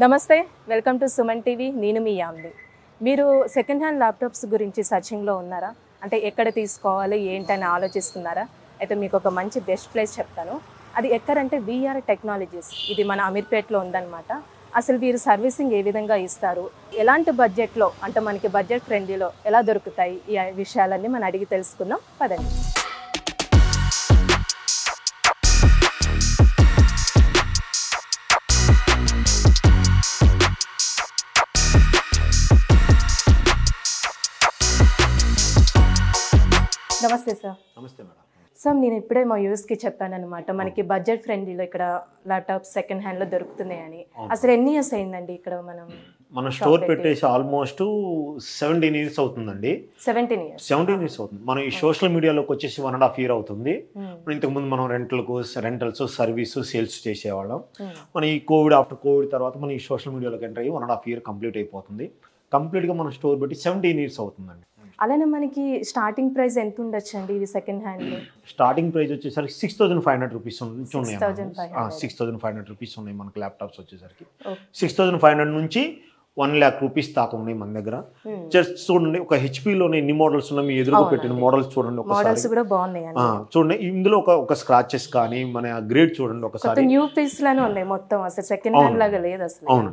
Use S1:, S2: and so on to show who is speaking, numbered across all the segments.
S1: నమస్తే, welcome to Suman TV. నేను మీ యామ్ని. మీరు సెకండ్ హ్యాండ్ ల్యాప్టాప్స్ గురించి సర్చింగ్లో ఉన్నారా? అంటే ఎక్కడ తీసుకోవాలి ఏంటని ఆలోచిస్తున్నారా? అయితే మీకు ఒక మంచి బెస్ట్ ప్లేస్ చెప్తాను. అది ఎక్కడంటే విఆర్ టెక్నాలజీస్. ఇది మన అమీర్పేట్లో ఉందన్నమాట. అసలు వీరు సర్వీసింగ్ ఏ విధంగా ఇస్తారు, ఎలాంటి బడ్జెట్లో అంటే మనకి బడ్జెట్ ఫ్రెండ్లీలో ఎలా దొరుకుతాయి, ఈ విషయాలన్నీ మనం అడిగి తెలుసుకుందాం. పదండి. నమస్తే సార్.
S2: నమస్తే మేడం.
S1: సార్, నేను ఇప్పుడే మా యూస్కి చెప్పానన్నమాట, మనకి బడ్జెట్ ఫ్రెండ్లీలో ఇక్కడ ల్యాప్టాప్స్ సెకండ్ హ్యాండ్లో దొరుకుతున్నాయని. అసలు ఎన్ని ఇయర్స్ అయిందండి ఇక్కడ
S2: మన స్టోర్ పెట్టేసి ఆల్మోస్ట్ 17 years అవుతుందండి.
S1: 17 years
S2: అవుతుంది. మనం ఈ సోషల్ మీడియాలోకి వచ్చేసి 1.5 year అవుతుంది. ఇంతకుముందు మనం రెంటల్స్ సర్వీస్ సేల్స్ చేసేవాళ్ళం. మన ఈ ఆఫ్టర్ కోవిడ్ తర్వాత మనం ఈ సోషల్ మీడియాలోకి ఎంటర్ అయ్యి 1.5 year కంప్లీట్ అయిపోతుంది. కంప్లీట్గా మన స్టోర్ పెట్టి 17 years అవుతుందండి.
S1: అలానే మనకి స్టార్టింగ్ ప్రైస్ ఎంత ఉండొచ్చు అండి ఇది సెకండ్ హ్యాండ్?
S2: స్టార్టింగ్ ప్రైస్ వచ్చేసరికి 6,500 రూపీస్ ఉన్నాయి.
S1: 6,500
S2: రూపీస్ ఉన్నాయి మనకి ల్యాప్టాప్స్ వచ్చేసరికి. 6,500 నుంచి 1 lakh రూపీస్ దాకా ఉన్నాయి మన దగ్గర. జస్ట్ చూడండి, ఒక హెచ్పిలోనే ఎన్ని మోడల్స్ ఉన్నాయి, మీ ఎదురుగా పెట్టిన మోడల్స్ చూడండి ఒకసారి. చూడండి, ఇందులో ఒక స్క్రాచెస్ కానీ మన గ్రేడ్ చూడండి ఒకసారి.
S1: న్యూ పీస్ లానే ఉన్నాయి మొత్తం, అసలు సెకండ్ హ్యాండ్ లాగా లేదు అసలు.
S2: అవును,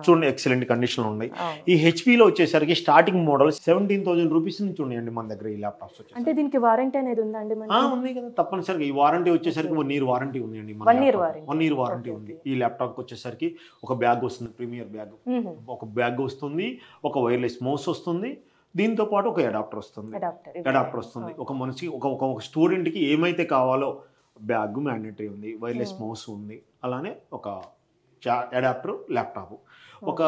S2: చూడండి, ఎక్సలెంట్ కండిషన్ ఉన్నాయి. ఈ హెచ్పిలో వచ్చేసరికి స్టార్టింగ్ మోడల్ 17,000 రూపీస్ నుంచి ఉన్నాయండి మన దగ్గర ఈ ల్యాప్టాప్స్ వచ్చేసి.
S1: అంటే దీనికి వారంటీ అనేది ఉందండి?
S2: ఉంది కదా, తప్పనిసరిగా. ఈ వారంటీ వచ్చేసరికి 1 year వారంటీ ఉందండి.
S1: 1 year
S2: వారంటీ ఉంది. ఈ ల్యాప్టాప్ వచ్చేసరికి ఒక బ్యాగ్ వస్తుంది, ప్రీమియర్ బ్యాగ్. ఒక బ్యాగ్ వస్తుంది, ఒక వైర్లెస్ మౌస్ వస్తుంది, దీంతో పాటు ఒక అడాప్టర్ వస్తుంది. ఒక మనిషికి ఒక స్టూడెంట్కి ఏమైతే కావాలో బ్యాగ్ మ్యాండేటరీ ఉంది, వైర్లెస్ మౌస్ ఉంది, అలానే ఒక అడాప్టర్, ల్యాప్టాప్. ఒక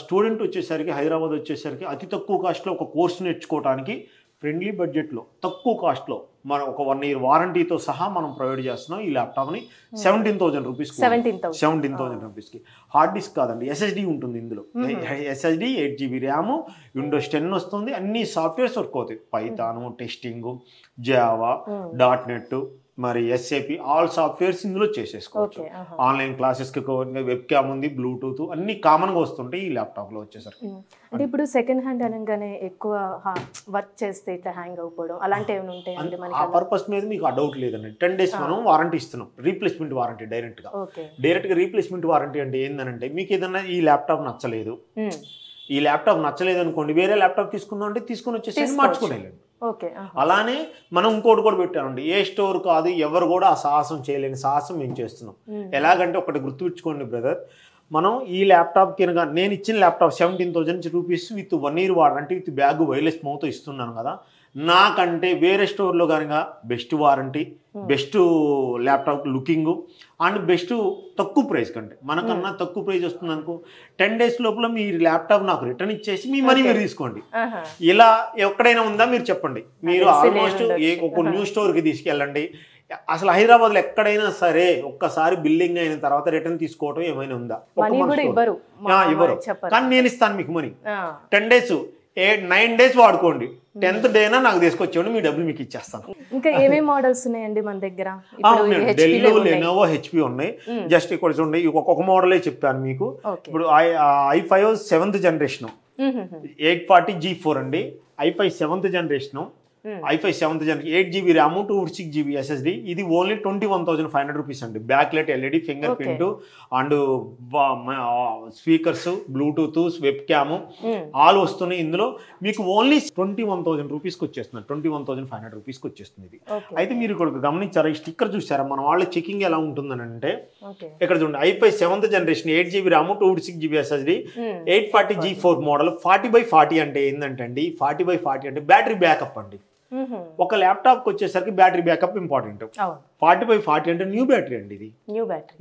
S2: స్టూడెంట్ వచ్చేసరికి హైదరాబాద్ వచ్చేసరికి అతి తక్కువ కాస్ట్లో ఒక కోర్సు నేర్చుకోవడానికి ఫ్రెండ్లీ బడ్జెట్లో తక్కువ కాస్ట్లో మనం ఒక 1 year వారంటీతో సహా మనం ప్రొవైడ్ చేస్తున్నాం ఈ ల్యాప్టాప్ని. 17,000 రూపీస్. 17,000 రూపీస్కి. హార్డ్ డిస్క్ కాదండి, ఎస్ఎస్డి ఉంటుంది ఇందులో. ఎస్ఎస్డి 8GB ర్యామ్, విండోస్ 10 వస్తుంది. అన్ని సాఫ్ట్వేర్స్ వర్క్ అవుతాయి. పైథాన్, టెస్టింగ్, జావా, .NET, మరి ఎస్ఏపి, ఆల్ సాఫ్ట్వేర్స్ ఇందులో చేసేసుకోవచ్చు. ఆన్లైన్ క్లాసెస్కి వెబ్ క్యామ్ ఉంది, బ్లూటూత్ అన్ని కామన్గా వస్తుంటాయి ఈ ల్యాప్టాప్లో వచ్చేసరికి.
S1: అంటే ఇప్పుడు సెకండ్ హ్యాండ్ అనగానే ఎక్కువ వర్క్ చేస్తే ఇట్లా హ్యాంగ్ అయిపోవడం అలాంటివి ఏమైనా ఉంటాయండి?
S2: ఆ పర్పస్ మీద మీకు ఆ డౌట్ లేదండి. 10 days మనం వారంటీ ఇస్తున్నాం, రీప్లేస్మెంట్ వారంటీ. డైరెక్ట్గా రీప్లేస్మెంట్ వారంటీ అంటే ఏంటంటే, మీకు ఏదన్నా ఈ ల్యాప్టాప్ నచ్చలేదు, అనుకోండి, వేరే ల్యాప్టాప్ తీసుకుందాం అంటే తీసుకుని వచ్చేసి మార్చుకునేలేండి. అలానే మనం ఇంకోటి కూడా పెట్టామండి, ఏ స్టోర్ కాదు, ఎవరు కూడా ఆ సాహసం చేయలేని సాహసం మేము చేస్తున్నాం. ఎలాగంటే ఒకటి గుర్తుపెట్టుకోండి బ్రదర్, మనం ఈ ల్యాప్టాప్ కనుక నేను ఇచ్చిన laptop 17,000 rupees with 1 year warranty with bag wireless mouth ఇస్తున్నాను కదా, నాకంటే వేరే స్టోర్లో కనుక best warranty, best laptop looking and best తక్కువ ప్రైస్ కంటే మనకన్నా తక్కువ ప్రైస్ వస్తుంది అనుకో, 10 days లోపల మీ ల్యాప్టాప్ నాకు రిటర్న్ ఇచ్చేసి మీ మనీ మీరు తీసుకోండి. ఇలా ఎక్కడైనా ఉందా మీరు చెప్పండి. మీరు ఆల్మోస్ట్ ఒక న్యూ స్టోర్కి తీసుకెళ్ళండి. అసలు హైదరాబాద్లో ఎక్కడైనా సరే ఒక్కసారి బిల్డింగ్ అయిన తర్వాత రిటర్న్ తీసుకోవటం ఏమైనా ఉందా? ఇవ్వరు. కానీ నేను ఇస్తాను మీకు మనీ. 10 days 9 days వాడుకోండి, 10th day నాకు తీసుకొచ్చేయండి, మీ డబ్బులు మీకు ఇచ్చేస్తాను.
S1: ఇంకా ఏమేమి మోడల్స్ ఉన్నాయండి మన దగ్గర?
S2: డెల్, లెనోవో, హెచ్పి ఉన్నాయి. జస్ట్ ఇక్కడ చూడండి, ఒక మోడలే చెప్పాను మీకు. ఇప్పుడు i5 7th generation 840G4 అండి. i5 7th generation, i5 7th generation, 8GB RAM, 256GB SSD. ఇది ఓన్లీ 21,500 రూపీస్ అండి. Back light LED, finger print and speakers, Bluetooth, web cam all వస్తున్నాయి ఇందులో. మీకు ఓన్లీ 21,000 రూపీస్కి వచ్చేస్తుంది, 21,500 రూపీస్కి వచ్చేస్తుంది ఇది. అయితే మీరు ఇక్కడ గమనించారా, ఈ స్టిక్కర్ చూసారా? మన వాళ్ళ చెకింగ్ ఎలా ఉంటుందని అంటే, ఇక్కడ చూడండి, i5 7th generation 8GB RAM, 256GB SSD, 840G4 model. 40/40 అంటే ఏంటంటే అండి, 40/40 అంటే బ్యాటరీ బ్యాకప్ అండి. ఒక ల్యాప్టాప్కి వచ్చేసరికి బ్యాటరీ బ్యాకప్ ఇంపార్టెంట్. 40/40 అంటే న్యూ బ్యాటరీ అండి. ఇది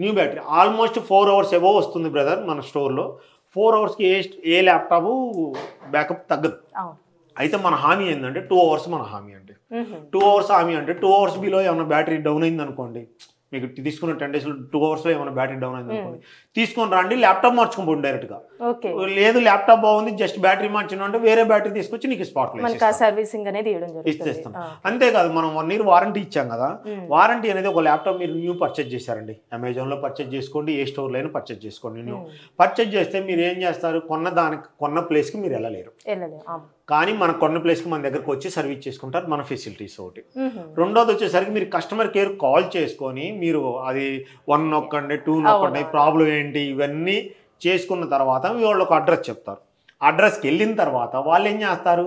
S2: new battery almost 4 hours above వస్తుంది బ్రదర్ మన స్టోర్లో. 4 hours ఏ ల్యాప్టాప్ బ్యాకప్ తగ్గదు. అయితే మన హామీ ఏంటంటే 2 hours మన హామీ అండి. 2 hours హామీ అంటే 2 hours బిలో ఏమైనా బ్యాటరీ డౌన్ అయింది అనుకోండి, మీకు తీసుకున్న 10 days 2 hours ఏమైనా బ్యాటరీ డౌన్ అయింది అనుకోండి, తీసుకొని రండి ల్యాప్టాప్ మార్చుకోండి డైరెక్ట్గా. లేదు ల్యాప్టాప్ బాగుంది జస్ట్ బ్యాటరీ మార్చిన అంటే వేరే బ్యాటరీ తీసుకొచ్చి నీకు స్పాట్లో
S1: సర్వీసింగ్ అనేది
S2: ఇచ్చేస్తాం. అంతేకాదు మనం 1 year వారంటీ ఇచ్చాం కదా, వారంటీ అనేది ఒక ల్యాప్టాప్ మీరు న్యూ పర్చేజ్ చేశారండి, అమెజాన్లో పర్చేజ్ చేసుకోండి, ఏ స్టోర్లో అయినా పర్చేజ్ చేసుకోండి. న్యూ పర్చేజ్ చేస్తే మీరు ఏం చేస్తారు, కొన్న ప్లేస్కి మీరు వెళ్ళలేరు. కానీ మన కొన్న ప్లేస్కి మన దగ్గరకు వచ్చి సర్వీస్ చేసుకుంటారు, మన ఫెసిలిటీస్ ఒకటి. రెండోది వచ్చేసరికి మీరు కస్టమర్ కేర్ కాల్ చేసుకొని మీరు అది 1 నొక్కండి 2 నొక్కండి ప్రాబ్లం ఏంటి ఇవన్నీ చేసుకున్న తర్వాత వాళ్ళు ఒక అడ్రస్ చెప్తారు. అడ్రస్కి వెళ్ళిన తర్వాత వాళ్ళు ఏం చేస్తారు,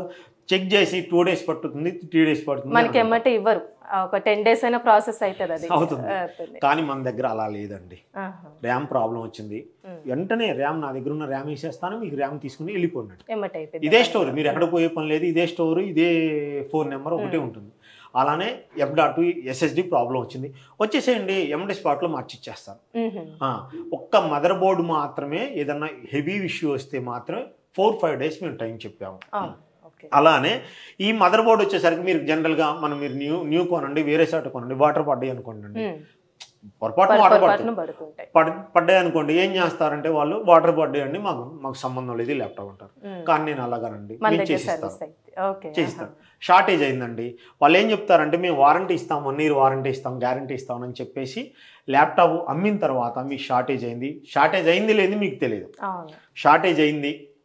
S2: చెక్ చేసి 2 days పట్టుతుంది 3 days పడుతుంది,
S1: మనకి ఎమ్మటే ఇవ్వరు, ఒక 10 days అయినా ప్రాసెస్
S2: అవుతుంది. కానీ మన దగ్గర అలా లేదండి. ర్యామ్ ప్రాబ్లం వచ్చింది వెంటనే ర్యామ్ నా దగ్గర ఉన్న ర్యామ్ వేసేస్తాను, మీకు ర్యామ్ తీసుకుని వెళ్ళిపోయినట్టు. ఇదే స్టోర్, మీరు ఎక్కడ పోయే పని లేదు, ఇదే స్టోర్, ఇదే ఫోన్ నెంబర్ ఒకటే ఉంటుంది. అలానే F.2 SSD ప్రాబ్లం వచ్చింది, వచ్చేసేయండి ఎండి స్పాట్లో మార్చిచ్చేస్తాను. ఒక్క మదర్ బోర్డు మాత్రమే ఏదన్నా హెవీ ఇష్యూ వస్తే మాత్రమే 4-5 days మేము టైం చెప్పాము. అలానే ఈ మదర్ బోర్డు వచ్చేసరికి మీరు జనరల్గా మీరు న్యూ కొనండి, వేరే షాట్ కొనండి, వాటర్ పడ్డాయి అనుకోండి, పొరపాటు వాటర్ పడ్డాయి అనుకోండి, ఏం చేస్తారంటే వాళ్ళు వాటర్ పడ్డాయి అండి మాకు సంబంధం లేదు ల్యాప్టాప్ అంటారు. కానీ నేను అలాగానండి చేస్తాను. షార్టేజ్ అయిందండి వాళ్ళు ఏం చెప్తారంటే మేము వారంటీ ఇస్తాం, 1 year వారంటీ ఇస్తాం, గ్యారంటీ ఇస్తామని చెప్పేసి ల్యాప్టాప్ అమ్మిన తర్వాత మీకు షార్టేజ్ అయింది లేదు మీకు తెలియదు.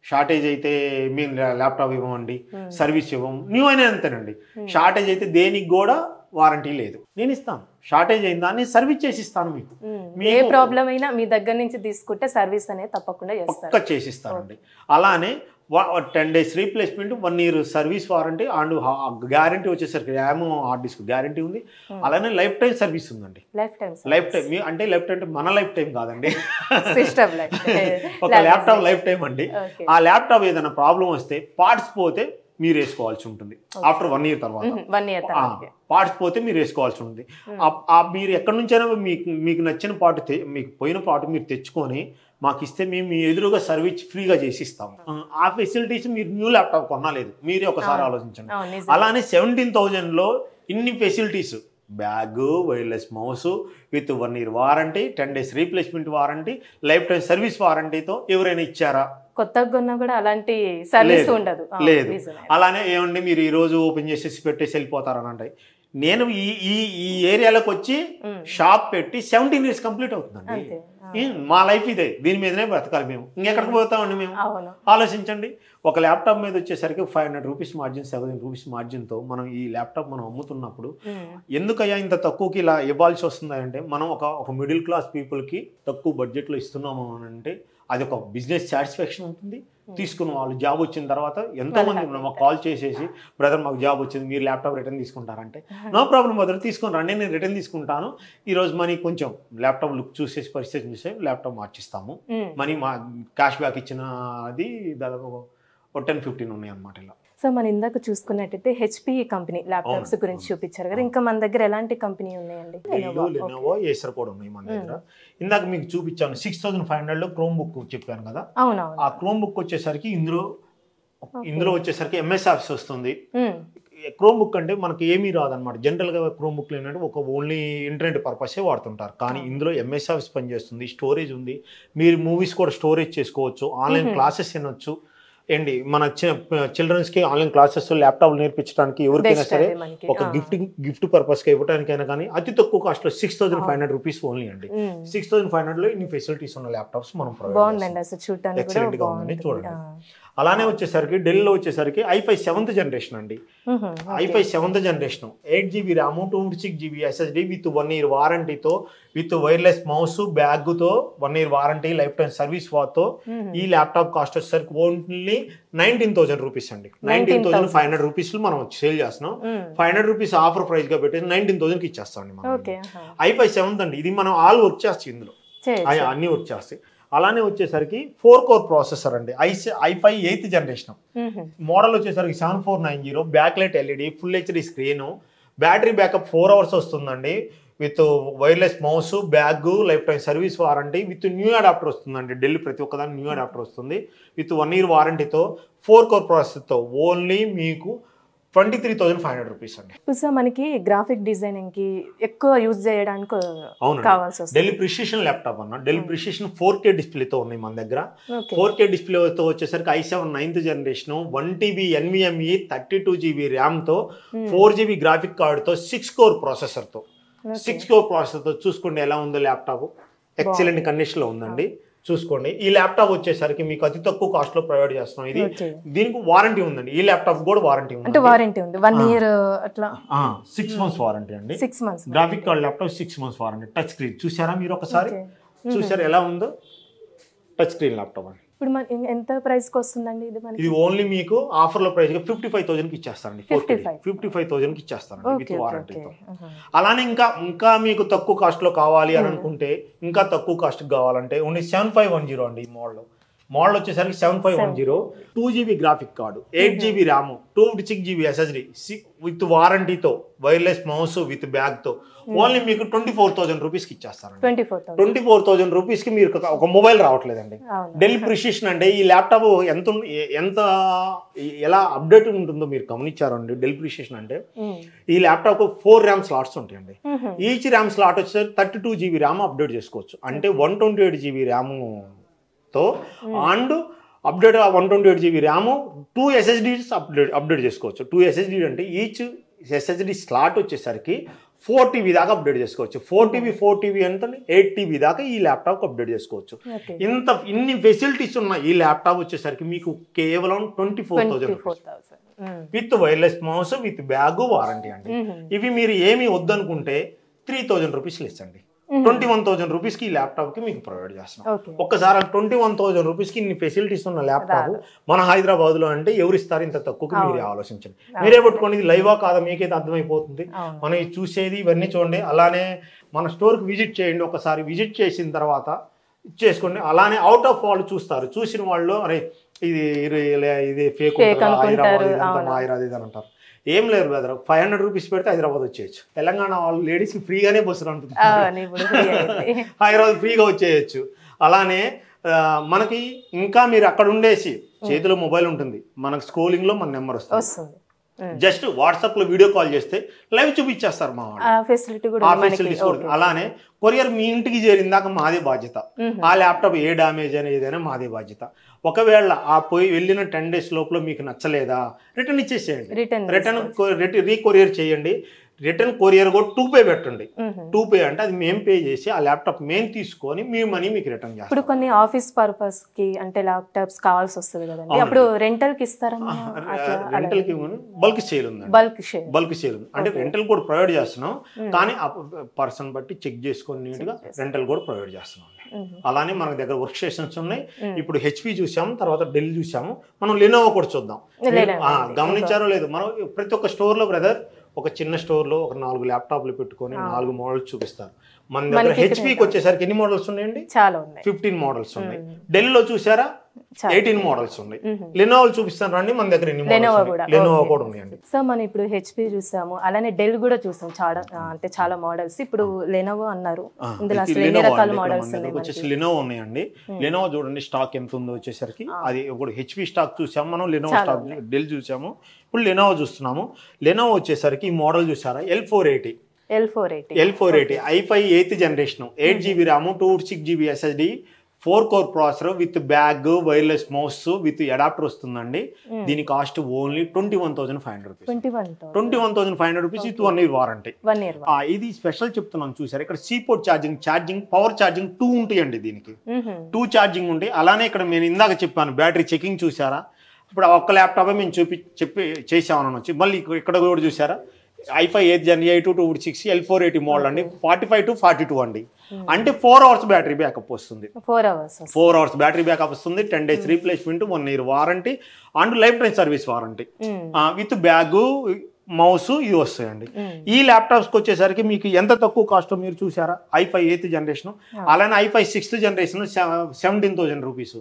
S2: షార్టేజ్ అయితే మేము ల్యాప్టాప్ ఇవ్వమండి, సర్వీస్ ఇవ్వము, న్యూ అయినా అంతేనండి. షార్టేజ్ అయితే దేనికి కూడా వారంటీ లేదు, నేను ఇస్తాను. షార్టేజ్ అయిందా నేను సర్వీస్ చేసి ఇస్తాను, మీకు
S1: ఏ ప్రాబ్లం అయినా మీ దగ్గర నుంచి తీసుకుంటే సర్వీస్ అనేది తప్పకుండా
S2: చేసిస్తానండి. అలానే 10 days replacement, 1 year service warranty and guarantee వచ్చేసరికి ర్యామ్ హార్డ్ డిస్క్ గ్యారంటీ ఉంది. అలానే లైఫ్ టైం సర్వీస్ ఉందండి. లైఫ్ టైం అంటే లైఫ్ టైం మన లైఫ్ టైం కాదండి, ఒక ల్యాప్టాప్ లైఫ్ టైం అండి. ఆ ల్యాప్టాప్ ఏదైనా ప్రాబ్లం వస్తే పార్ట్స్ పోతే మీరు వేసుకోవాల్సి ఉంటుంది. ఆఫ్టర్ 1 year తర్వాత పార్ట్స్ పోతే మీరు వేసుకోవాల్సి ఉంటుంది. మీరు ఎక్కడి నుంచైనా మీకు నచ్చిన పార్ట్, మీకు పోయిన పార్ట్ మీరు తెచ్చుకొని మాకు ఇస్తే మేము మీ ఎదురుగా సర్వీస్ ఫ్రీగా చేసి ఇస్తాము. ఆ ఫెసిలిటీస్ మీరు న్యూ ల్యాప్టాప్ కొనలేదు, మీరే ఒకసారి ఆలోచించండి. అలానే 17,000లో ఇన్ని facilities, bag, wireless mouse with 1 year warranty, 10 days replacement warranty, lifetime service వారంటీతో ఎవరైనా ఇచ్చారా?
S1: కొత్తగా కొన్నా కూడా అలాంటి సర్వీస్ ఉండదు.
S2: లేదు. అలానే ఏమండి మీరు ఈ రోజు ఓపెన్ చేసేసి పెట్టేసి వెళ్ళిపోతారని అంటే, నేను ఈ ఏరియాలోకి వచ్చి షాప్ పెట్టి 17 years కంప్లీట్ అవుతుందండి. మా లైఫ్ ఇదే, దీని మీదనే బ్రతకాలి మేము, ఇంకెక్కడికి పోతామండి మేము? ఆలోచించండి. ఒక ల్యాప్టాప్ మీద వచ్చేసరికి 500 రూపీస్ మార్జిన్, 70 రూపీస్ మార్జిన్తో మనం ఈ ల్యాప్టాప్ మనం అమ్ముతున్నప్పుడు ఎందుకయ్యా ఇంత తక్కువకి ఇలా ఇవ్వాల్సి వస్తుందంటే, మనం ఒక మిడిల్ క్లాస్ పీపుల్కి తక్కువ బడ్జెట్లో ఇస్తున్నాము అని అంటే అది ఒక బిజినెస్ సాటిస్ఫాక్షన్ ఉంటుంది. తీసుకున్న వాళ్ళు జాబ్ వచ్చిన తర్వాత ఎంతోమంది మాకు కాల్ చేసేసి, బ్రదర్ మాకు జాబ్ వచ్చింది, మీరు ల్యాప్టాప్ రిటర్న్ తీసుకుంటారంటే, నో ప్రాబ్లం బ్రదర్ తీసుకొని రండి, నేను రిటర్న్ తీసుకుంటాను, ఈరోజు మనీ కొంచెం ల్యాప్టాప్ లుక్ చూసేసి పరిస్థితి చూసే ల్యాప్టాప్ మార్చిస్తాము, మనీ మా క్యాష్ బ్యాక్ ఇచ్చిన అది దాదాపు 10-15 ఉన్నాయి అన్నమాట. ఇలా
S1: సో మనం ఇందాక చూసుకున్నట్టయితే HP కంపెనీ ల్యాప్టాప్స్ గురించి చూపించారు కదా, ఇంకా మన దగ్గర ఎలాంటి కంపెనీ ఉన్నాయండి?
S2: లెనోవో, ఏసర్ కూడా ఉన్నాయి మన దగ్గర. ఇందాక మీకు చూపించాను 6,500లో క్రోమ్ బుక్ చెప్పాను కదా, ఆ క్రోమ్ బుక్ వచ్చేసరికి ఇందులో వచ్చేసరికి MS ఆఫీస్ వస్తుంది. క్రోమ్ బుక్ అంటే మనకి ఏమీ రాదనమాట. జనరల్గా క్రోమ్ బుక్లు ఏంటంటే ఒక ఓన్లీ ఇంటర్నెట్ పర్పసే వాడుతుంటారు, కానీ ఇందులో MS ఆఫీస్ పనిచేస్తుంది, స్టోరేజ్ ఉంది, మీరు మూవీస్ కూడా స్టోరేజ్ చేసుకోవచ్చు, ఆన్లైన్ క్లాసెస్ వినొచ్చు. ఏంటి మన చిల్డ్రన్స్కి ఆన్లైన్ క్లాసెస్ ల్యాప్టాప్లు నేర్పించడానికి ఎవరికైనా సరే ఒక గిఫ్ట్ పర్పస్గా ఇవ్వడానికైనా కానీ అతి తక్కువ కాస్ట్లో 6,500 రూపీస్ ఓన్లీ అండి. 6,500లో ఇన్ని ఫెసిలిటీస్ ఉన్న ల్యాప్టాప్స్ మనం ఎక్సలెంట్గా ఉందండి, చూడండి. అలానే వచ్చేసరికి డెల్లో వచ్చేసరికి i5 7th జనరేషన్ అండి. i5 7th generation 8GB RAM, 256GB SSD with 1 year వారంటీతో, విత్ వైర్లెస్ మౌస్, బ్యాగ్తో, 1 year warranty, lifetime service వాతో ఈ ల్యాప్టాప్ కాస్ట్ వచ్చేసరికి ఓన్లీ 19,000 రూపీస్ అండి. 19,500 రూపీస్ మనం సేల్ చేస్తున్నాం. 500 రూపీస్ ఆఫర్ ప్రైస్ గా పెట్టి 19,000కి ఇచ్చేస్తాం మనం. i5 7th అండి, ఇది మనం ఆల్ వర్క్ చేస్తాం, ఇందులో అన్ని వర్క్ చేస్తాయి. అలానే వచ్చేసరికి 4 core ప్రాసెసర్ అండి, i5 8th జనరేషన్. మోడల్ వచ్చేసరికి 7490, back light LED, full HD screen, battery backup 4 hours వస్తుందండి, with wireless mouse, bag, life time service warranty, with new adapter వస్తుందండి. ఢిల్లీ ప్రతి ఒక్కదాని న్యూ అడాప్టర్ వస్తుంది, విత్ 1 year వారంటీతో, 4 core ప్రాసెసర్తో ఓన్లీ మీకు 23,500 rupees అండి.
S1: ఇప్పుడు sir మనకి గ్రాఫిక్ డిజైనింగ్ కి ఎక్కువ యూజ్ చేయడానికి కావాల్సి వస్తుంది.
S2: డెల్ ప్రిసిషన్ ల్యాప్టాప్ అన్న, డెల్ ప్రిసిషన్ 4K డిస్ప్లేతో ఉన్నాయి మన దగ్గర. 4K డిస్ప్లేతో వచ్చేసరికి i7 9th generation, 1TB NVMe 32GB ర్యామ్తో, 4GB graphic కార్డుతో, 6 కోర్ ప్రాసెసర్తో, 6 కోర్ ప్రాసెసర్తో చూసుకోండి ఎలా ఉందో ల్యాప్టాప్. ఎక్సలెంట్ కండిషన్లో ఉందండి, చూసుకోండి. ఈ ల్యాప్టాప్ వచ్చేసరికి మీకు అతి తక్కువ కాస్ట్ లో ప్రొవైడ్ చేస్తున్నాం. ఇది దీనికి వారంటీ ఉందండి, ఈ ల్యాప్టాప్ కూడా వారంటీ ఉంది.
S1: వారంటీ ఉంది 1 ఇయర్ అట్లా
S2: 6 months వారంటీ అండి.
S1: 6 months
S2: graphic card laptop 6 months warranty. Touch screen చూసారా మీరు ఒకసారి, చూసారా ఎలా ఉందో టచ్ స్క్రీన్ ల్యాప్టాప్ అండి.
S1: ఇప్పుడు ఎంత ప్రైస్ కి వస్తుందండి ఇది మనకి?
S2: ఇది ఓన్లీ మీకు ఆఫర్ లో ప్రైస్ గా 55,000 కి ఇచ్చేస్తారండి. 55,000 కి ఇచ్చేస్తారండి విత్ వారంటీతో. అలానే ఇంకా మీకు తక్కువ కాస్ట్ లో కావాలి అని అనుకుంటే, ఇంకా తక్కువ కాస్ట్ కావాలంటే ఓన్లీ 7510 అండి. ఈ మోడల్ వచ్చేసరికి 7510, 2GB graphic card, 8GB RAM, 256GB SSD with వారంటీతో, వైర్లెస్ మౌస్ విత్ బ్యాగ్ తో ఓన్లీ మీకు 24,000 రూపీస్కి ఇచ్చేస్తాను. 24,000 రూపీస్కి మీరు ఒక మొబైల్ రావట్లేదండి. డెల్ ప్రిసిషన్ అంటే ఈ ల్యాప్టాప్ ఎంత ఎలా అప్డేట్ ఉంటుందో మీరు గమనించారండి. డెల్ ప్రిసిషన్ అంటే ఈ ల్యాప్టాప్ 4 RAM స్లాట్స్ ఉంటాయండి. ఈచ్ ర్యామ్ స్లాట్ వచ్చేసరికి 32GB ర్యామ్ అప్డేట్ చేసుకోవచ్చు. అంటే 128GB ర్యామ్తో and update 128GB RAM, 2 SSDs update చేసుకోవచ్చు. 2 SSD అంటే ఈచ్ SSD స్లాట్ వచ్చేసరికి 4TB దాకా అప్డేట్ చేసుకోవచ్చు. 4TB అంటే 8TB దాకా ఈ ల్యాప్టాప్ అప్డేట్ చేసుకోవచ్చు. ఇన్ని ఫెసిలిటీస్ ఉన్న ఈ ల్యాప్టాప్ వచ్చేసరికి మీకు కేవలం 24,000 with wireless mouse with bag warranty అండి. ఇవి మీరు ఏమి వద్దనుకుంటే 3,000 రూపీస్ లెస్ అండి. 21,000 రూపీస్కి ఈ ల్యాప్టాప్కి మీకు ప్రొవైడ్ చేస్తున్నాం. ఒక్కసారి 21,000 రూపీస్కి ఇన్ని ఫెసిలిటీస్ ఉన్న ల్యాప్టాప్ మన హైదరాబాద్లో అంటే ఎవరిస్తారు ఇంత తక్కువకి? మీరే ఆలోచించండి. మీరే పట్టుకోండి, ఇది లైవా కాదా మీకైతే అర్థమైపోతుంది. మనం ఇది చూసేది ఇవన్నీ చూడండి. అలానే మన స్టోర్కి విజిట్ చేయండి. ఒకసారి విజిట్ చేసిన తర్వాత చేసుకోండి. అలానే అవుట్ ఆఫ్ వాళ్ళు చూస్తారు. చూసిన వాళ్ళు అరే ఇది ఫేక్ హైదరాబాద్ ఇది అని అంటారు. ఏం లేదు బ్రదర్, 500 రూపీస్ పెడితే హైదరాబాద్ వచ్చేయచ్చు. తెలంగాణ వాళ్ళు లేడీస్కి ఫ్రీగానే బస్సులు ఉంటుంది, హైదరాబాద్ ఫ్రీగా వచ్చేయచ్చు. అలానే మనకి ఇంకా మీరు అక్కడ ఉండేసి చేతిలో మొబైల్ ఉంటుంది, మనకు స్క్రోలింగ్లో మన నెంబర్ వస్తుంది. జస్ట్ వాట్సాప్ లో వీడియో కాల్ చేస్తే లైవ్ చూపించేస్తారు మా వాళ్ళు. ఆ ఫెసిలిటీస్ కూడా. అలానే కొరియర్ మీ ఇంటికి చేరిందాక మాదే బాధ్యత. ఆ ల్యాప్టాప్ ఏ డ్యామేజ్ అయినా ఏదైనా మాదే బాధ్యత. ఒకవేళ ఆ వెళ్ళిన 10 days లోపల మీకు నచ్చలేదా రిటర్న్ ఇచ్చేసేయండి. రిటర్న్ రీకొరియర్ చేయండి. రిటర్న్ కొరియర్ కూడా 2 పెట్టండి. 2 అంటే అది మేము పే చేసి ఆ ల్యాప్టాప్ మేము తీసుకొని మీ మనీ మీకు రిటర్న్ చేస్తాం.
S1: ఇప్పుడు కొన్ని ఆఫీస్ పర్పస్ కి అంటే ల్యాప్టాప్స్ కావాల్సి వస్తుంది కదండి, అప్పుడు రెంటల్ కి ఇస్తారా?
S2: రెంటల్ కి బల్క్ సేల్ ఉంది. బల్క్ సేల్ ఉంది అంటే రెంటల్ కూడా ప్రొవైడ్ చేస్తున్నాం. కానీ ఆ పర్సన్ బట్టి చెక్ చేసుకొని నీట్ గా రెంటల్ కూడా ప్రొవైడ్ చేస్తున్నాం. అలానే మన దగ్గర వర్క్ స్టేషన్స్ ఉన్నాయి. ఇప్పుడు HP చూసాము, తర్వాత డెల్ చూసాము, మనం లెనోవో కూడా చూద్దాం. గమనించారో లేదు, మనం ప్రతి ఒక్క స్టోర్ లో బ్రదర్ ఒక చిన్న స్టోర్లో ఒక 4 ల్యాప్టాప్లు పెట్టుకొని 4 మోడల్స్ చూపిస్తారు. మన దగ్గర హెచ్పీకి వచ్చేసరికి ఎన్ని మోడల్స్ ఉన్నాయండి? 15 మోడల్స్ ఉన్నాయి. డెల్లో చూసారా 18 మోడల్స్ ఉన్నాయి. లెనోవో చూపిస్తాను రండి, మన దగ్గర ఎన్ని లెనోవో కూడా ఉన్నాయండి.
S1: సో మనం ఇప్పుడు HP చూసాము, అలానే డెల్ కూడా చూసాం. చాలా మోడల్స్. ఇప్పుడు లెనోవో అన్నారు, ఇందులో అసలు ఎన్ని రకాల మోడల్స్ ఉన్నాయి?
S2: వచ్చేసి లెనోవో ఉన్నాయండి. లెనోవో చూడండి స్టాక్ ఎంత ఉందో వచ్చేసరికి. అది ఒకటి HP స్టాక్ చూసాము మనం, లెనోవో స్టాక్ డెల్ చూసాము, ఇప్పుడు లెనోవో చూస్తున్నాము. లెనోవో వచ్చేసరికి ఈ మోడల్ చూసారా L480 i5 8th generation, 8GB RAM, 256GB SSD, 4 core processor with bag, wireless mouse with adapter వస్తుందండి. దీని cost only 21,500 rupees. 21,500 rupees with 1 year warranty. ఇది స్పెషల్ చెప్తున్నాను చూసారు. ఇక్కడ సీపోర్ట్ ఛార్జింగ్, పవర్ ఛార్జింగ్ 2 ఉంటాయండి. దీనికి 2 ఛార్జింగ్ ఉంటాయి. అలానే ఇక్కడ నేను ఇందాక చెప్పాను బ్యాటరీ చెకింగ్ చూసారా. ఇప్పుడు ఒక్క ల్యాప్టాప్ మేము చేసామని వచ్చి మళ్ళీ ఇక్కడ కూడా చూసారా i5 8th Gen 256 L480 model అండి. 45 to 42 అండి. అంటే 4 hours బ్యాటరీ బ్యాకప్ వస్తుంది. 4 hours బ్యాటరీ బ్యాకప్ వస్తుంది. 10 days replacement, 1 year warranty and life time service warranty with bag, mouse ఇవి వస్తాయండి. ఈ ల్యాప్టాప్స్కి వచ్చేసరికి మీకు ఎంత తక్కువ కాస్ట్ మీరు చూసారా. i5 8th జనరేషన్, అలానే i5 6th generation 17,000 rupees.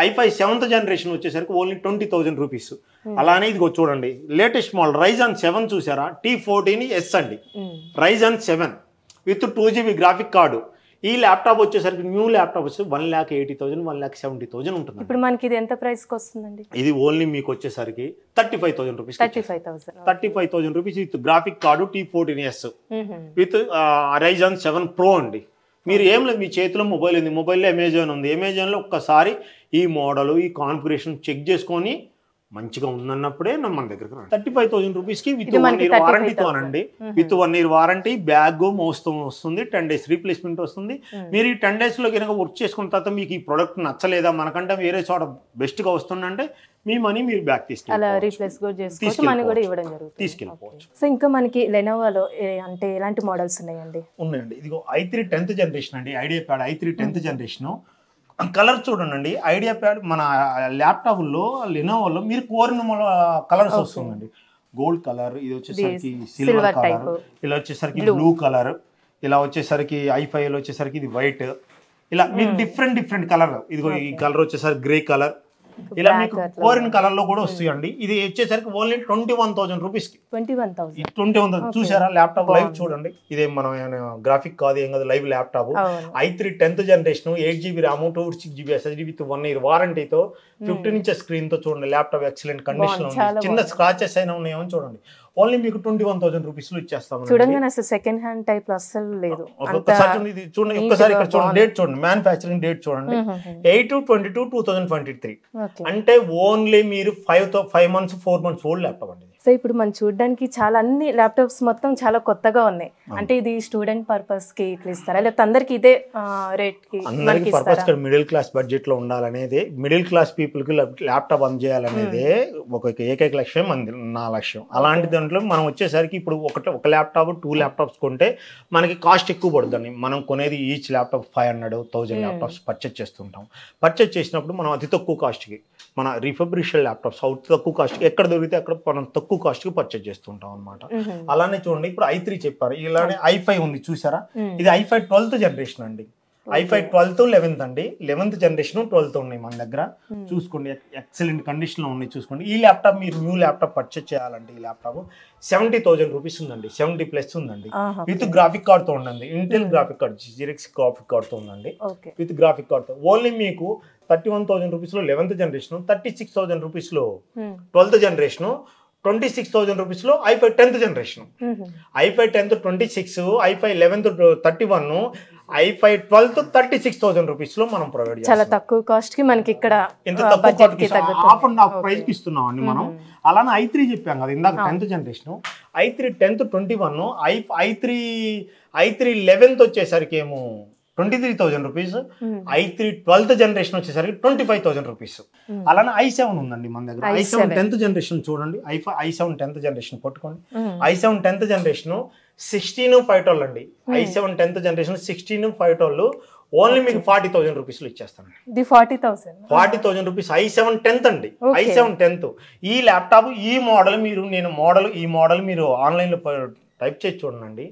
S2: i5 7th generation వచ్చేసరికి ఓన్లీ 20,000 రూపీస్. అలానే ఇది చూడండి లేటెస్ట్ మోడల్ Ryzen 7 చూసారా, T14S అండి. Ryzen 7 with 2GB graphic card. ఈ ల్యాప్టాప్ వచ్చేసరికి న్యూ ల్యాప్టాప్ వచ్చి 1,80,000 1,70,000 ఉంటుంది.
S1: ఇప్పుడు మనకి ఇది ఎంత ప్రైస్కి వస్తుందండి?
S2: ఇది ఓన్లీ మీకు వచ్చేసరికి 35,000 rupees.
S1: 35,000
S2: rupees with graphic card T14S with Ryzen 7 Pro అండి. మీరు ఏం లేదు, మీ చేతిలో మొబైల్ ఉంది, మొబైల్లో అమెజాన్ ఉంది, అమెజాన్లో ఒక్కసారి ఈ మోడల్ ఈ కాన్ఫిగరేషన్ చెక్ చేసుకొని మంచిగా ఉందన్నప్పుడే మన దగ్గరకు రండి. 35,000 రూపీస్కి విత్ 1 ఇయర్ వారంటీతో అనండి. విత్ 1 ఇయర్ వారంటీ, బ్యాగ్ మోస్తూ వస్తుంది, 10 days రీప్లేస్మెంట్ వస్తుంది. మీరు ఈ 10 daysలో కనుక వర్క్ చేసుకున్న తర్వాత మీకు ఈ ప్రోడక్ట్ నచ్చలేదా, మనకంటే వేరే చోట బెస్ట్గా వస్తుందంటే మీ మనీ మీరు బ్యాక్ తీసుకెళ్ళిపోవచ్చు.
S1: సో ఇంకా మనకి లెనోవోలో అంటే ఎలాంటి మోడల్స్ ఉన్నాయండి?
S2: ఉన్నాయండి. ఇదిగో i3 10th జనరేషన్ అండి, idea pad i3 10th generation. Colour చూడండి, ఐడియా ప్యాడ్ మన ల్యాప్టాప్లో లెనోవోలో మీరు కోరిన కలర్స్ వస్తుందండి. గోల్డ్ కలర్, ఇది వచ్చేసరికి సిల్వర్ కలర్, ఇలా వచ్చేసరికి బ్లూ కలర్, ఇలా వచ్చేసరికి i5లో వచ్చేసరికి ఇది వైట్, ఇలా మీకు డిఫరెంట్ కలర్. ఇదిగో ఈ కలర్ వచ్చేసరికి గ్రే కలర్, ఇలా మీకు కోరిన కలర్ లో కూడా వస్తాయండి. ఇది వచ్చేసరికి ఓన్లీ 21,000 రూపీస్కి. 21,000 చూసారా? ల్యాప్టాప్ లైవ్ చూడండి, ఇదే మనం గ్రాఫిక్ కాదు, ఏం కాదు, live laptop. i3 10th generation, 8GB RAM, 256GB SSD with 1 year వారంటీతో, 15 inches స్క్రీన్ తో చూడండి. ల్యాప్టాప్ ఎక్సలెంట్ కండిషన్ లో ఉంది, చిన్న స్క్రాచెస్ అయినా ఉన్నాయేమో చూడండి. ఓన్లీ మీకు 21,000 రూపీస్లో ఇచ్చేస్తాం.
S1: చూడండి అసలు సెకండ్ హ్యాండ్ టైప్ అస్సలు లేదు.
S2: ఒక్కసారి ఇది చూడండి, ఒక్కసారి ఇక్కడ చూడండి, డేట్ చూడండి, మ్యానుఫ్యాక్చరింగ్ డేట్ చూడండి, 8/22/2023. అంటే ఓన్లీ మీరు 5 months 4 months ఓల్డ్ ల్యాప్టాప్ అండి.
S1: సో ఇప్పుడు మనం చూడడానికి చాలా అన్ని ల్యాప్టాప్స్ మొత్తం చాలా కొత్తగా ఉన్నాయి. అంటే ఇది స్టూడెంట్ పర్పస్ కి ఇట్లా ఇస్తారా, లేకపోతే అందరికి ఇదే రేట్ కి?
S2: అందరికి పర్పస్ మిడిల్ క్లాస్ బడ్జెట్ లో ఉండాలనేది, మిడిల్ క్లాస్ పీపుల్ కి ల్యాప్టాప్ అందజేయాలనేదే ఏకైక లక్ష్యం, నా లక్ష్యం. అలాంటి దాంట్లో మనం వచ్చేసరికి ఇప్పుడు ఒక ల్యాప్టాప్ 2 ల్యాప్టాప్స్ కొంటే మనకి కాస్ట్ ఎక్కువ పడుతుంది. మనం కొనేది ఈచ్ ల్యాప్టాప్ 500,000 ల్యాప్టాప్స్ పర్చేజ్ చేస్తుంటాం. పర్చేజ్ చేసినప్పుడు మనం అతి తక్కువ కాస్ట్కి మన రిఫబ్రిష్డ్ ల్యాప్టాప్స్ అతి తక్కువ కాస్ట్కి ఎక్కడ దొరికితే అక్కడ మనం తక్కువ కాస్ట్కి పర్చేజ్ చేస్తుంటాం అనమాట. అలానే చూడండి, ఇప్పుడు i3 చెప్పారు, ఇలానే i5 ఉంది చూసారా? ఇది i5 12th జనరేషన్ అండి. i5 12th 11th అండి, 11th జనరేషన్ 12th ఉన్నాయి మన దగ్గర. చూసుకోండి, ఎక్సలెంట్ కండిషన్ లో ఉన్నాయి. చూసుకోండి, ఈ ల్యాప్టాప్ మీరు న్యూ ల్యాప్టాప్ పర్చేజ్ చేయాలంటే ఈ ల్యాప్టాప్ 70,000 రూపీస్ ఉందండి, 70+ ఉందండి. విత్ గ్రాఫిక్ కార్డ్ తో ఉండండి, Intel graphic card, GTX graphic card తో ఉందండి. విత్ గ్రాఫిక్ కార్డ్ తో ఓన్లీ మీకు 31,000 రూపీస్ లో 11th జనరేషన్, 36,000 రూపీస్ లో 12th జనరేషన్, 26,000 రూపీస్ లో i5 10th generation. i5 10th 26, i5 11th 31, i5 12th 36,000 rupees లో మనం ప్రొవైడ్ చేస్తాం.
S1: చాలా తక్కువ కాస్ట్ కి మనకి ఇక్కడ
S2: ఎంత తక్కువ హాఫ్ అండ్ హాఫ్ ప్రైస్ కి ఇస్తున్నాం అండి మనం. అలానే i3 చెప్పాం కదా ఇందాక 10th generation, i3 10th 21, i3 11th వచ్చేసరికి ఏమో 23,000 రూపీస్, i3 12th జనరేషన్ వచ్చేసరికి 25,000 రూపీస్. అలానే i7 ఉందండి మన దగ్గర. i7 10th జనరేషన్ చూడండి, i7 10th జనరేషన్ పట్టుకోండి. i7 10th జనరేషన్ 16/5 అండి. i7 10th జనరేషన్ 16/5 ఓన్లీ మీకు 40,000 రూపీస్లో ఇచ్చేస్తాను. 40,000 రూపీస్ i7 10th అండి. i7 10th ఈ ల్యాప్టాప్ ఈ మోడల్ మీరు ఆన్లైన్లో టైప్ చేసి చూడండి,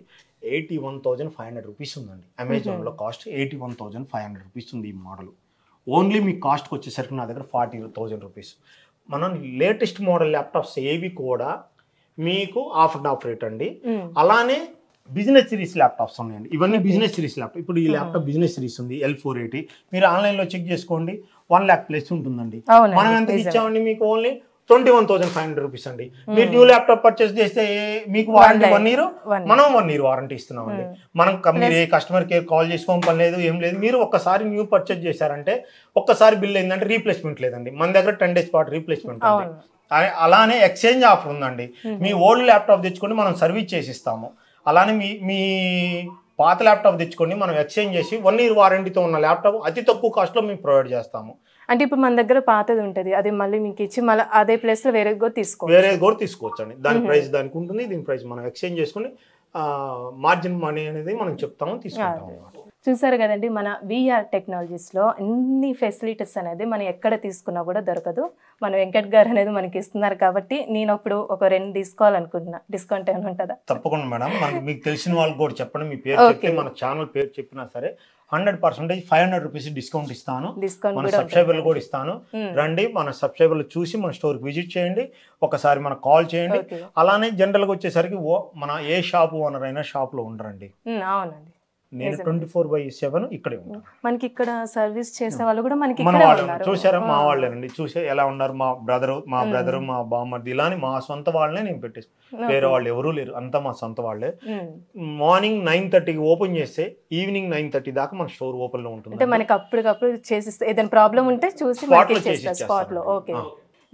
S2: 81,500 రూపీస్ ఉందండి. అమెజాన్లో కాస్ట్ 81,500 రూపీస్ ఉంది ఈ మోడల్. ఓన్లీ మీ కాస్ట్కి వచ్చేసరికి నా దగ్గర 40,000 రూపీస్. మనం లేటెస్ట్ మోడల్ ల్యాప్టాప్స్ ఏవి కూడా మీకు ఆఫ్ అండ్ ఆఫ్ రేట్ అండి. అలానే బిజినెస్ సిరీస్ ల్యాప్టాప్స్ ఉన్నాయండి, ఇవన్నీ బిజినెస్ సిరీస్ ల్యాప్టాప్. ఇప్పుడు ఈ ల్యాప్టాప్ బిజినెస్ సిరీస్ ఉంది L480, మీరు ఆన్లైన్లో చెక్ చేసుకోండి, 1 lakh ప్లస్ ఉంటుందండి. మనం ఎంత ఇచ్చామండి మీకు? ఓన్లీ 21,500 రూపీస్ అండి. మీరు న్యూ ల్యాప్టాప్ పర్చేస్ చేస్తే మీకు వారంటీ 1 year, మనం 1 year వారంటీ ఇస్తున్నామండి. మనం మీరు ఏ కస్టమర్ కేర్ కాల్ చేసుకోవడం పని లేదు, ఏం లేదు. మీరు ఒక్కసారి న్యూ పర్చేస్ చేశారంటే ఒక్కసారి బిల్ అయిందంటే రీప్లేస్మెంట్ లేదండి, మన దగ్గర 10 days పాటు రీప్లేస్మెంట్ ఉంది. అలానే ఎక్స్చేంజ్ ఆఫర్ ఉందండి. మీ ఓల్డ్ ల్యాప్టాప్ తెచ్చుకొని మనం సర్వీస్ చేసిస్తాము. అలానే మీ పాత ల్యాప్టాప్ తెచ్చుకొని మనం ఎక్స్చేంజ్ చేసి 1 year వారంటీతో ఉన్న ల్యాప్టాప్ అతి తక్కువ కాస్ట్లో మేము ప్రొవైడ్ చేస్తాము.
S1: అంటే ఇప్పుడు మన దగ్గర పాతది ఉంటుంది, అది మళ్ళీ మీకు ఇచ్చి మళ్ళీ అదే ప్లేస్లో వేరే కూడా
S2: తీసుకోవచ్చు అండి. దాని ప్రైస్ దానికి ఉంటుంది, దీని ప్రైస్ మనం ఎక్స్చేంజ్ చేసుకుని మార్జిన్ మనీ అనేది మనం చెప్తాము, తీసుకుంటాము.
S1: చూసారు కదండి, మన విఆర్ టెక్నాలజీస్లో అన్ని ఫెసిలిటీస్ అనేది మనం ఎక్కడ తీసుకున్నా కూడా దొరకదు. మన వెంకట్ గారు అనేది మనకి ఇస్తున్నారు కాబట్టి నేను ఇప్పుడు ఒక 2 తీసుకోవాలనుకుంటున్నా, డిస్కౌంట్ ఏమైనా ఉంటుందా?
S2: తప్పకుండా మేడం, మనకి మీకు తెలిసిన వాళ్ళు కూడా చెప్పండి, మీ పేరు చెప్తే మన ఛానల్ పేరు చెప్పినా సరే 100% 500 రూపీస్ డిస్కౌంట్ ఇస్తాను. మన సబ్స్క్రైబర్లు కూడా ఇస్తాను. రండి, మన సబ్స్క్రైబర్లు చూసి మన స్టోర్కి విజిట్ చేయండి, ఒకసారి మనకు కాల్ చేయండి. అలానే జనరల్గా వచ్చేసరికి మన ఏ షాప్ ఓనర్ అయినా షాప్లో ఉండరండి.
S1: అవునండి,
S2: నేను 24/7 ఇక్కడే ఉంటాను.
S1: మనకి ఇక్కడ సర్వీస్ చేసే వాళ్ళు కూడా మనకి
S2: మన
S1: ఇక్కడే
S2: వాళ్ళు
S1: ఉన్నారు.
S2: చూసారా, మా వాళ్ళేనండి. చూసే ఎలా ఉన్నారు, మా బ్రదరు మా బామ్మర్ది, ఇలాని మా సొంత వాళ్ళనే నేను పెట్టేసి, వేరే వాళ్ళు ఎవరూ లేరు, అంతా మా సొంత వాళ్ళే. మార్నింగ్ 9:30కి ఓపెన్ చేస్తే ఈవినింగ్ 9:30 దాకా మన స్టోర్ ఓపెన్ లో ఉంటుంది.
S1: అంటే మనకి అప్పటికప్పుడు చేసిస్తే ఏదైనా ప్రాబ్లం ఉంటే చూసి స్పాట్ లో. ఓకే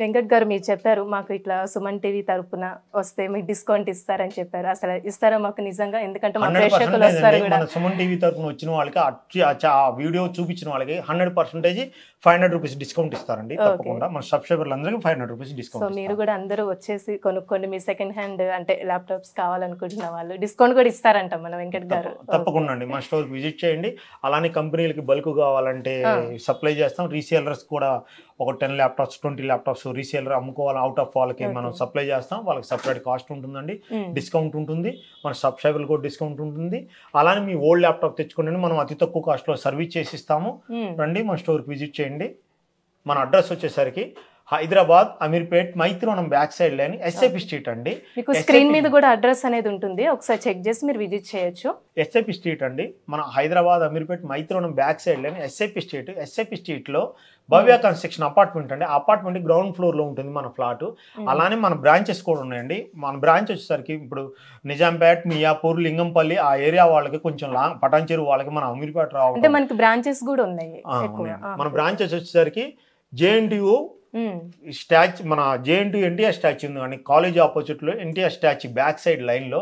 S1: వెంకట్ గారు, మీరు చెప్పారు మాకు ఇట్లా సుమన్ టీవీ తరపున వస్తే మీకు డిస్కౌంట్ ఇస్తారని చెప్పారు. అసలు ఇస్తారా మాకు నిజంగా? ఎందుకంటే మా ప్రేక్షకులు వస్తారు కూడా.
S2: సుమన్ టీవీ తరపున వచ్చిన వాళ్ళకి ఆ వీడియో చూపించిన వాళ్ళకి 100% 500 రూపీస్ డిస్కౌంట్ ఇస్తారండి. తప్పకుండా మన సబ్స్క్రైబర్లు అందరికీ 500 రూపీస్ డిస్కౌంట్.
S1: సో మీరు కూడా అందరూ వచ్చేసి కొనుక్కోండి. మీ సెకండ్ హ్యాండ్ అంటే ల్యాప్టాప్స్ కావాలనుకుంటున్న వాళ్ళు డిస్కౌంట్ కూడా ఇస్తారంట మన వెంకట్ గారు.
S2: తప్పకుండా అండి, మన స్టోర్కి విజిట్ చేయండి. అలానే కంపెనీలకి బల్క్ కావాలంటే సప్లై చేస్తాం. రీసేలర్స్ కూడా ఒక 10 ల్యాప్టాప్స్ 20 ల్యాప్టాప్స్ రీసేలర్ అమ్ముకోవాలి అవుట్ ఆఫ్ వాళ్ళకి మనం సప్లై చేస్తాం. వాళ్ళకి సపరేట్ కాస్ట్ ఉంటుందండి, డిస్కౌంట్ ఉంటుంది. మన సబ్స్క్రైబర్లు కూడా డిస్కౌంట్ ఉంటుంది. అలానే మీ ఓల్డ్ ల్యాప్టాప్ తెచ్చుకోండి, మనం అతి తక్కువ కాస్ట్లో సర్వీస్ చేసి ఇస్తాము. రండి మన స్టోర్కి విజిట్ చేయండి. మన అడ్రస్ వచ్చేసరికి హైదరాబాద్ అమీర్పేట్ మైత్రివనం బ్యాక్ సైడ్ లేని ఎస్ఐపి స్ట్రీట్ అండి.
S1: మీకు స్క్రీన్ మీద కూడా అడ్రస్ అనేది ఉంటుంది, ఒకసారి చెక్ చేసి మీరు విజిట్ చేయొచ్చు.
S2: ఎస్ఐపి స్ట్రీట్ అండి, మన హైదరాబాద్ అమీర్పేట్ మైత్రివనం బ్యాక్ సైడ్ లేని ఎస్ఐపి స్ట్రీట్. ఎస్ఐపి స్ట్రీట్ లో భవ్య కన్స్ట్రక్షన్ అపార్ట్మెంట్ అండి. అపార్ట్మెంట్ గ్రౌండ్ ఫ్లోర్ లో ఉంటుంది మన ఫ్లాట్. అలానే మన బ్రాంచెస్ కూడా ఉన్నాయండి. మన బ్రాంచ్ వచ్చేసరికి ఇప్పుడు నిజాంపేట్, మియాపూర్, లింగంపల్లి ఆ ఏరియా వాళ్ళకి కొంచెం లాంగ్, పటాన్చెరు వాళ్ళకి మన అమీర్పేట రావాలి.
S1: అంటే మనకి బ్రాంచెస్ కూడా ఉన్నాయి.
S2: మన బ్రాంచెస్ వచ్చేసరికి జేఎన్టీయూ స్టాచ్యూ, మన జేఎన్టీయూ ఎన్టీఆర్ స్టాచ్యూ ఉంది కానీ కాలేజ్ ఆపోజిట్ లో NTR statue back side line లో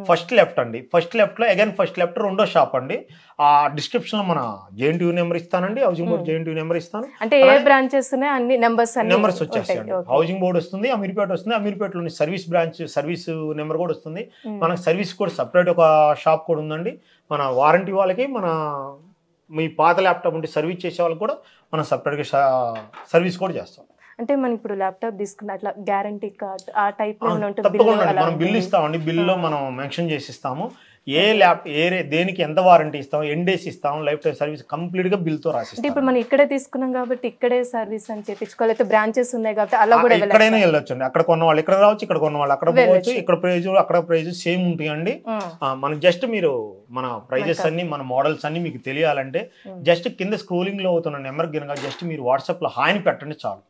S2: ఫస్ట్ లెఫ్ట్ అండి. ఫస్ట్ లెఫ్ట్ లో అగైన్ ఫస్ట్ లెఫ్ట్ రెండో షాప్ అండి. ఆ డిస్క్రిప్షన్ లో మన జేఎన్టీయూ నెంబర్ ఇస్తానండి, హౌసింగ్ బోర్డ్ జేఎన్టీయూ నెంబర్ ఇస్తాను.
S1: అంటే ఏ బ్రాంచెస్ ఉన్నాయి అన్ని నెంబర్స్
S2: వచ్చేస్తాయండి. హౌసింగ్ బోర్డ్ వస్తుంది, అమీర్పేట వస్తుంది, అమీర్పేటలోని సర్వీస్ బ్రాంచ్ సర్వీస్ నెంబర్ కూడా వస్తుంది. మనకు సర్వీస్ కూడా సపరేట్ ఒక షాప్ కూడా ఉందండి. మన వారంటీ వాళ్ళకి, మన మీ పాత ల్యాప్టాప్ ఉంటే సర్వీస్ చేసే వాళ్ళకి కూడా మనం సపరేట్గా సర్వీస్ కూడా చేస్తాం.
S1: అంటే మనం ఇప్పుడు ల్యాప్టాప్ తీసుకున్న అట్లా గ్యారంటీ కార్డ్ ఆ టైప్ లో ఉంటుంది.
S2: తప్పకుండా మనం బిల్ ఇస్తామండి. బిల్లో మనం మెన్షన్ చేసి ఇస్తాము. ఏ దేనికి ఎంత వారంటీ ఇస్తాం, డేస్ ఇస్తాం, లైఫ్ టైం సర్వీస్ కంప్లీట్ గా బిల్ తో రాసిస్తాం.
S1: అంటే ఇప్పుడు మనం ఇక్కడే తీసుకున్నాం కాబట్టి ఇక్కడే సర్వీస్ అని చెప్పించుకోవాలి. బ్రాంచెస్ ఉన్నాయి కాబట్టి అలా కూడా
S2: ఎక్కడైనా వెళ్ళొచ్చు అండి. అక్కడ కొన్న వాళ్ళు ఇక్కడ రావచ్చు, ఇక్కడ కొన్న వాళ్ళు అక్కడ పోవచ్చు. ఇక్కడ ప్రైజ్ అక్కడ ప్రైజ్ సేమ్ ఉంటాయండి. మనం జస్ట్ మీరు మన ప్రైజెస్ అన్ని, మన మోడల్స్ అన్ని మీకు తెలియాలంటే జస్ట్ కింద స్క్రోలింగ్ లో అవుతున్న నెంబర్ కింద జస్ట్ మీరు వాట్సాప్ లో హాయ్ పెట్టండి చాలు.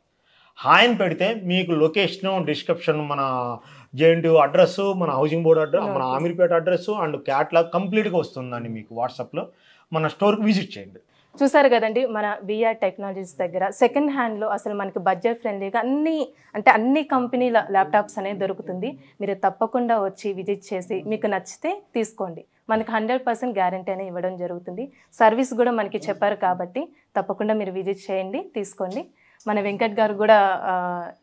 S2: హాయ్ పెడితే మీకు లొకేషన్, డిస్క్రిప్షన్, మన జేఎన్టీయూ అడ్రస్, మన హౌసింగ్ బోర్డ్ అడ్రస్, మన అమీర్పేట అడ్రస్ అండ్ క్యాట్లాగ్ కంప్లీట్గా వస్తుందండి మీకు వాట్సాప్లో. మన స్టోర్కి విజిట్ చేయండి.
S1: చూసారు కదండి, మన విఆర్ టెక్నాలజీస్ దగ్గర సెకండ్ హ్యాండ్లో అసలు మనకి బడ్జెట్ ఫ్రెండ్లీగా అన్ని కంపెనీల ల్యాప్టాప్స్ అనేది దొరుకుతుంది. మీరు తప్పకుండా వచ్చి విజిట్ చేసి మీకు నచ్చితే తీసుకోండి. మనకి 100% గ్యారంటీ అనేది ఇవ్వడం జరుగుతుంది. సర్వీస్ కూడా మనకి చెప్పారు కాబట్టి తప్పకుండా మీరు విజిట్ చేయండి, తీసుకోండి. మన వెంకట్ గారు కూడా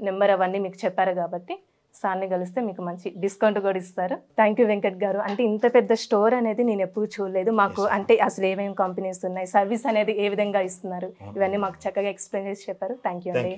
S1: నెంబర్ అవన్నీ మీకు చెప్పారు కాబట్టి సార్ని కలిస్తే మీకు మంచి డిస్కౌంట్ కూడా ఇస్తారు. థ్యాంక్ యూ వెంకట్ గారు. అంటే ఇంత పెద్ద స్టోర్ అనేది నేను ఎప్పుడు చూడలేదు. మాకు అంటే అసలు ఏమేమి కంపెనీస్ ఉన్నాయి, సర్వీస్ అనేది ఏ విధంగా ఇస్తున్నారు, ఇవన్నీ మాకు చక్కగా ఎక్స్ప్లెయిన్ చేసి చెప్పారు. థ్యాంక్ యూ అండి.